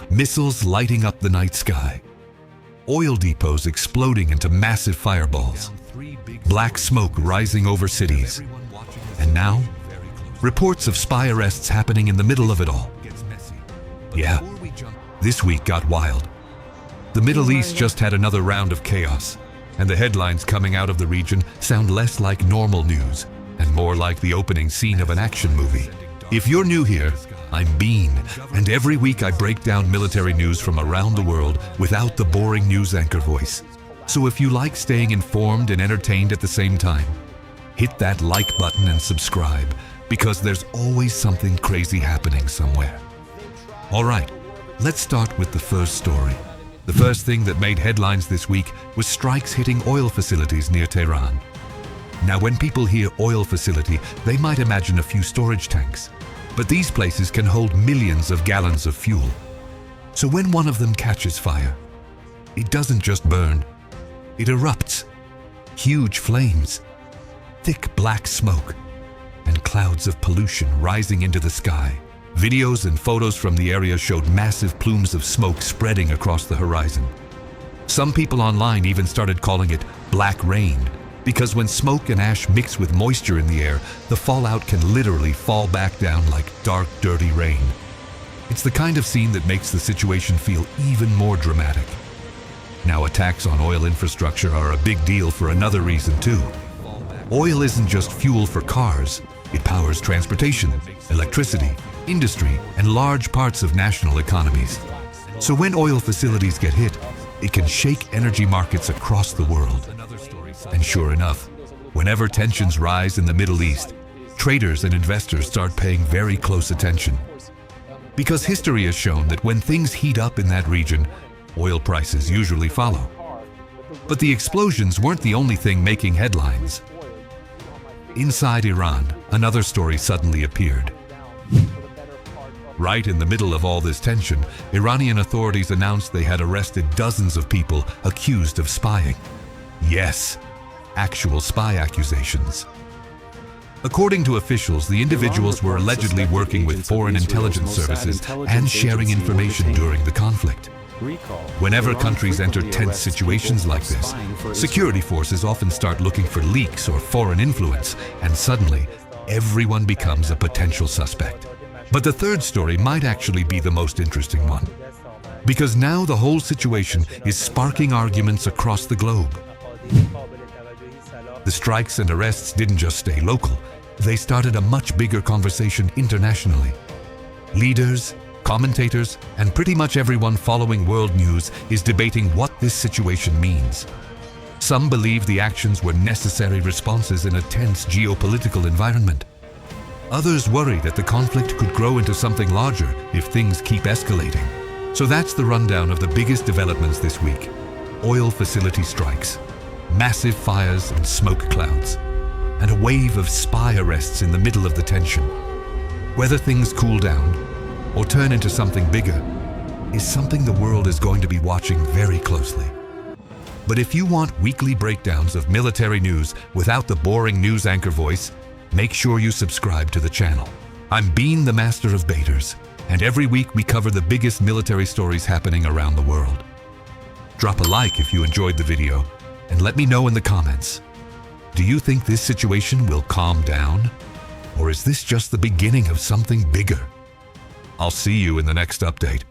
Missiles lighting up the night sky. Oil depots exploding into massive fireballs. Black smoke rising over cities. And now, reports of spy arrests happening in the middle of it all. Yeah, this week got wild. The Middle East just had another round of chaos, and the headlines coming out of the region sound less like normal news and more like the opening scene of an action movie. If you're new here, I'm Bean, and every week I break down military news from around the world without the boring news anchor voice. So if you like staying informed and entertained at the same time, hit that like button and subscribe, because there's always something crazy happening somewhere. All right, let's start with the first story. The first thing that made headlines this week was strikes hitting oil facilities near Tehran. Now, when people hear oil facility, they might imagine a few storage tanks. But these places can hold millions of gallons of fuel. So when one of them catches fire, it doesn't just burn, it erupts. Huge flames, thick black smoke, and clouds of pollution rising into the sky. Videos and photos from the area showed massive plumes of smoke spreading across the horizon. Some people online even started calling it black rain, because when smoke and ash mix with moisture in the air, the fallout can literally fall back down like dark, dirty rain. It's the kind of scene that makes the situation feel even more dramatic. Now, attacks on oil infrastructure are a big deal for another reason too. Oil isn't just fuel for cars, it powers transportation, electricity, industry, and large parts of national economies. So when oil facilities get hit, it can shake energy markets across the world. And sure enough, whenever tensions rise in the Middle East, traders and investors start paying very close attention. Because history has shown that when things heat up in that region, oil prices usually follow. But the explosions weren't the only thing making headlines. Inside Iran, another story suddenly appeared. Right in the middle of all this tension, Iranian authorities announced they had arrested dozens of people accused of spying. Yes, actual spy accusations. According to officials, the individuals were allegedly working with foreign intelligence services and sharing information during the conflict. Whenever countries enter tense situations like this, security forces often start looking for leaks or foreign influence, and suddenly, everyone becomes a potential suspect. But the third story might actually be the most interesting one, because now the whole situation is sparking arguments across the globe. The strikes and arrests didn't just stay local, they started a much bigger conversation internationally. Leaders, commentators, and pretty much everyone following world news is debating what this situation means. Some believe the actions were necessary responses in a tense geopolitical environment. Others worry that the conflict could grow into something larger if things keep escalating. So that's the rundown of the biggest developments this week. Oil facility strikes, massive fires and smoke clouds, and a wave of spy arrests in the middle of the tension. Whether things cool down or turn into something bigger is something the world is going to be watching very closely. But if you want weekly breakdowns of military news without the boring news anchor voice, make sure you subscribe to the channel. I'm Bean, the Master of Baiters, and every week we cover the biggest military stories happening around the world. Drop a like if you enjoyed the video, and let me know in the comments. Do you think this situation will calm down? Or is this just the beginning of something bigger? I'll see you in the next update.